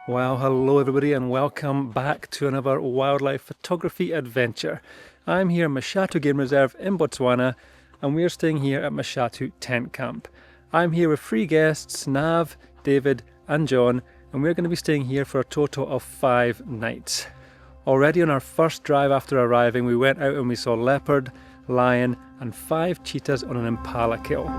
Well, hello everybody and welcome back to another wildlife photography adventure. I'm here in Mashatu Game Reserve in Botswana and we're staying here at Mashatu Tent Camp. I'm here with 3 guests, Nav, David and John, and we're going to be staying here for a total of 5 nights. Already on our first drive after arriving, we went out and we saw leopard, lion and 5 cheetahs on an impala kill.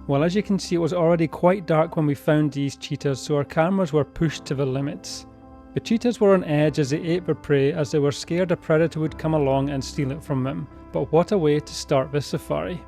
Well, as you can see, it was already quite dark when we found these cheetahs, so our cameras were pushed to the limits. The cheetahs were on edge as they ate their prey, as they were scared a predator would come along and steal it from them. But what a way to start this safari.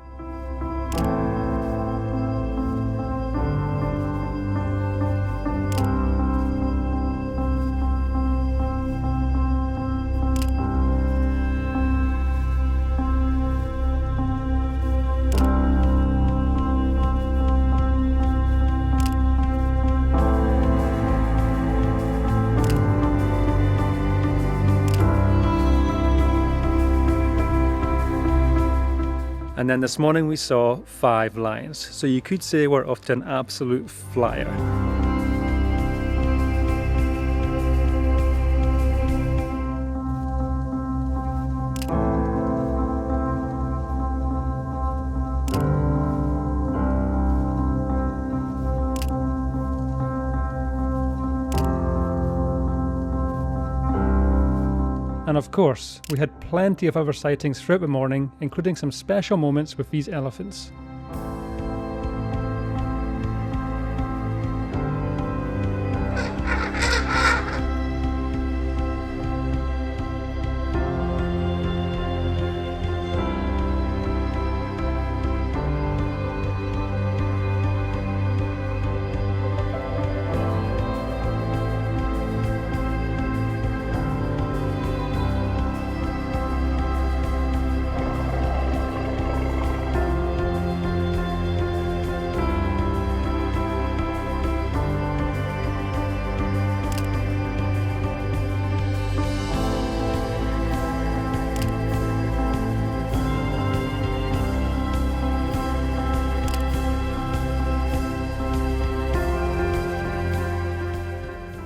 And then this morning we saw 5 lions, so you could say we're off to an absolute flyer. And of course, we had plenty of other sightings throughout the morning, including some special moments with these elephants.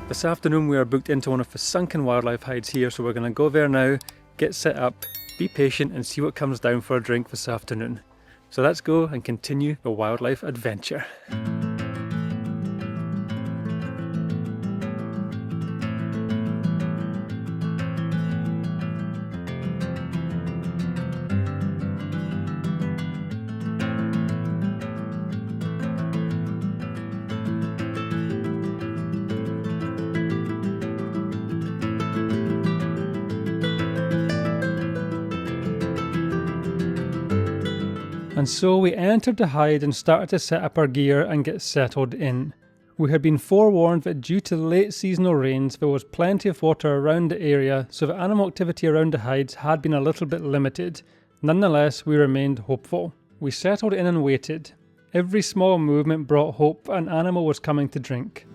This afternoon we are booked into one of the Sunken wildlife hides here, so we're going to go there now, get set up, be patient and see what comes down for a drink this afternoon. So let's go and continue the wildlife adventure. And so we entered the hide and started to set up our gear and get settled in. We had been forewarned that due to the late seasonal rains there was plenty of water around the area, so the animal activity around the hides had been a little bit limited. Nonetheless, we remained hopeful. We settled in and waited. Every small movement brought hope an animal was coming to drink.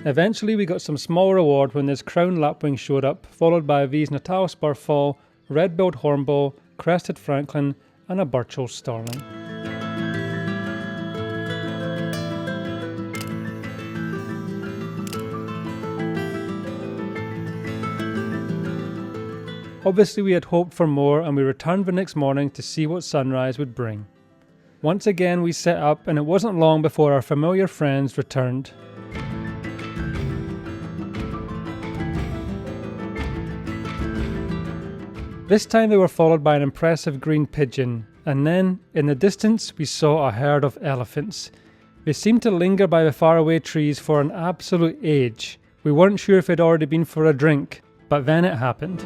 Eventually we got some small reward when this crown lapwing showed up, followed by these Natal spurfall, red-billed hornbill, crested francolin and a Burchell's starling. Obviously we had hoped for more and we returned the next morning to see what sunrise would bring. Once again we set up and it wasn't long before our familiar friends returned. This time they were followed by an impressive green pigeon, and then, in the distance, we saw a herd of elephants. They seemed to linger by the faraway trees for an absolute age. We weren't sure if they'd already been for a drink, but then it happened.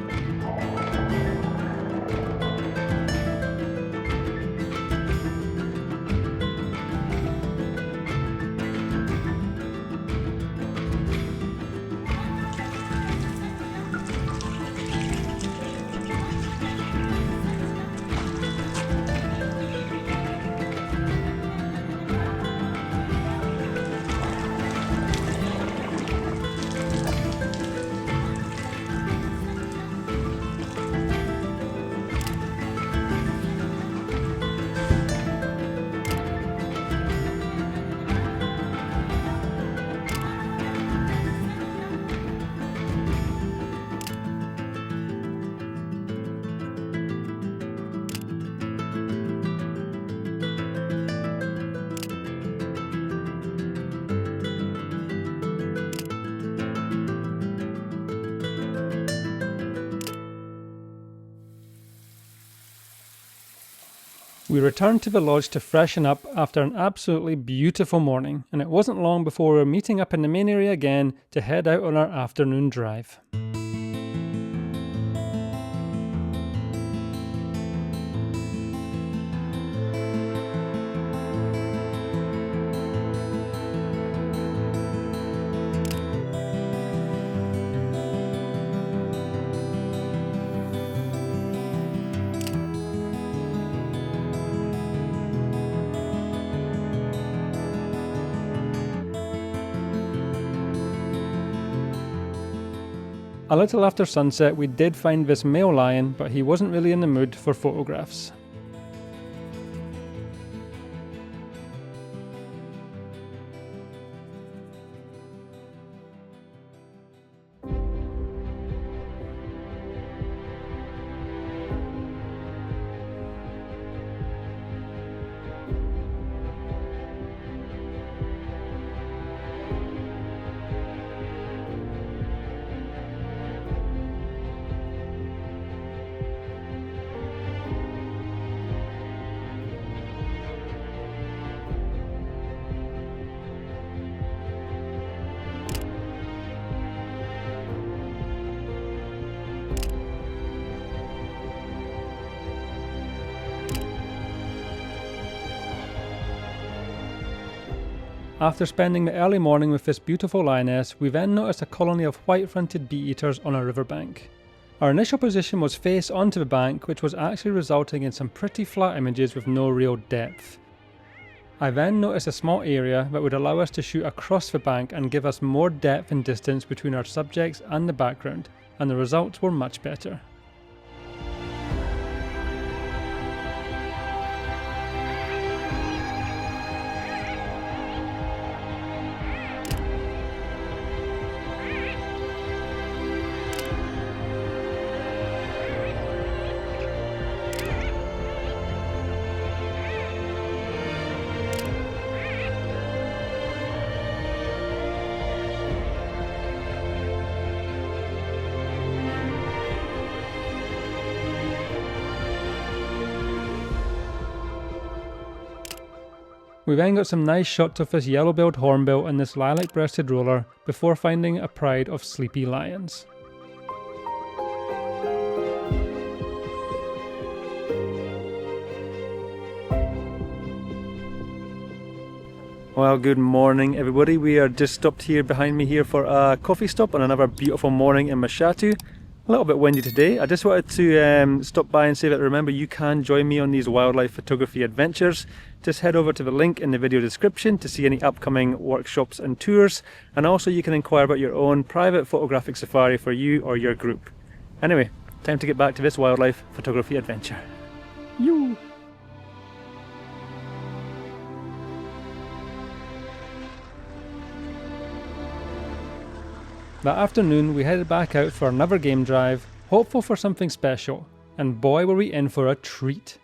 We returned to the lodge to freshen up after an absolutely beautiful morning, and it wasn't long before we were meeting up in the main area again to head out on our afternoon drive. A little after sunset we did find this male lion, but he wasn't really in the mood for photographs. After spending the early morning with this beautiful lioness, we then noticed a colony of white-fronted bee-eaters on a riverbank. Our initial position was face onto the bank, which was actually resulting in some pretty flat images with no real depth. I then noticed a small area that would allow us to shoot across the bank and give us more depth and distance between our subjects and the background, and the results were much better. We then got some nice shots of this yellow-billed hornbill and this lilac-breasted roller before finding a pride of sleepy lions. Well, good morning everybody. We are just stopped here behind me here for a coffee stop on another beautiful morning in Mashatu. A little bit windy today. I just wanted to stop by and say that remember you can join me on these wildlife photography adventures. Just head over to the link in the video description to see any upcoming workshops and tours, and also you can inquire about your own private photographic safari for you or your group. Anyway, time to get back to this wildlife photography adventure. Yoo! That afternoon we headed back out for another game drive, hopeful for something special, and boy were we in for a treat.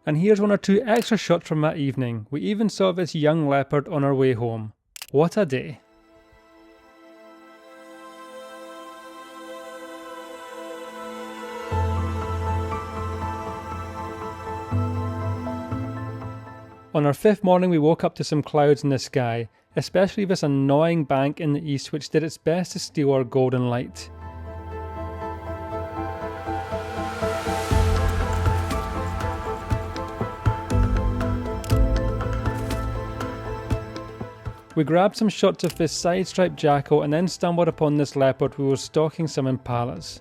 And here's one or two extra shots from that evening. We even saw this young leopard on our way home. What a day. On our fifth morning we woke up to some clouds in the sky, especially this annoying bank in the east which did its best to steal our golden light. We grabbed some shots of this side-striped jackal and then stumbled upon this leopard who was stalking some impalas.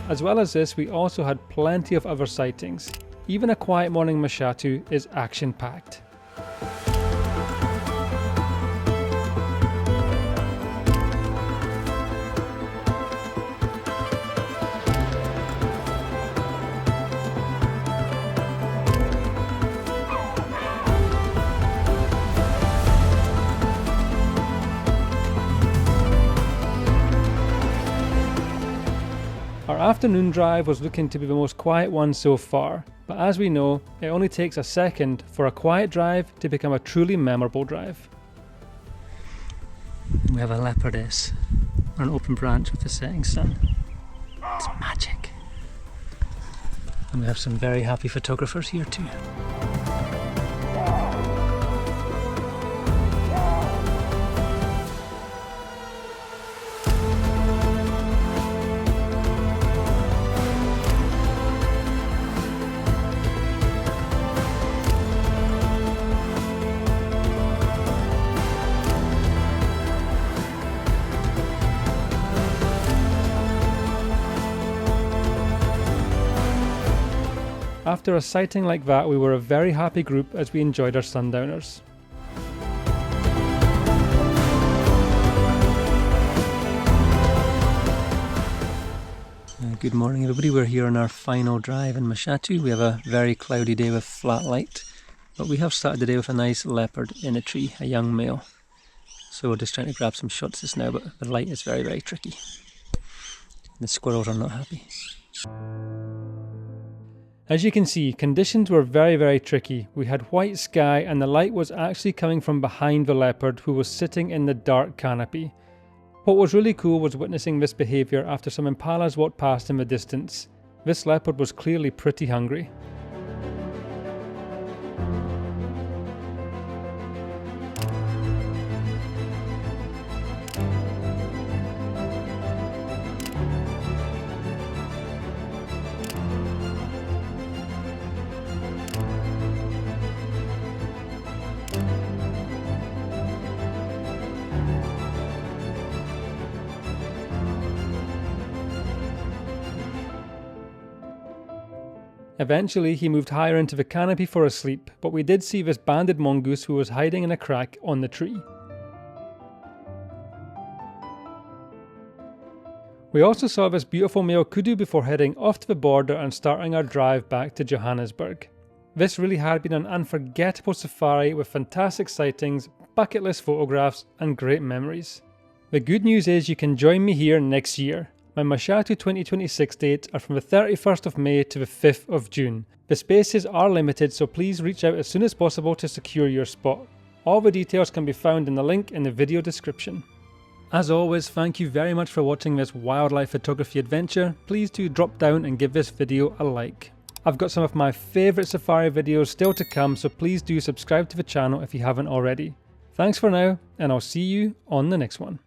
As well as this, we also had plenty of other sightings. Even a quiet morning in Mashatu is action-packed. Our afternoon drive was looking to be the most quiet one so far, but as we know, it only takes a second for a quiet drive to become a truly memorable drive. We have a leopardess on an open branch with the setting sun. It's magic. And we have some very happy photographers here too. After a sighting like that, we were a very happy group as we enjoyed our sundowners. Good morning everybody, we're here on our final drive in Mashatu. We have a very cloudy day with flat light, but we have started the day with a nice leopard in a tree, a young male. So we're just trying to grab some shots just now, but the light is very, very tricky. The squirrels are not happy. As you can see, conditions were very, very tricky. We had white sky and the light was actually coming from behind the leopard who was sitting in the dark canopy. What was really cool was witnessing this behaviour after some impalas walked past in the distance. This leopard was clearly pretty hungry. Eventually he moved higher into the canopy for a sleep, but we did see this banded mongoose who was hiding in a crack on the tree. We also saw this beautiful male kudu before heading off to the border and starting our drive back to Johannesburg. This really had been an unforgettable safari with fantastic sightings, bucket list photographs and great memories. The good news is you can join me here next year. My Mashatu 2026 dates are from the 31st of May to the 5th of June. The spaces are limited, so please reach out as soon as possible to secure your spot. All the details can be found in the link in the video description. As always, thank you very much for watching this wildlife photography adventure. Please do drop down and give this video a like. I've got some of my favourite safari videos still to come, so please do subscribe to the channel if you haven't already. Thanks for now, and I'll see you on the next one.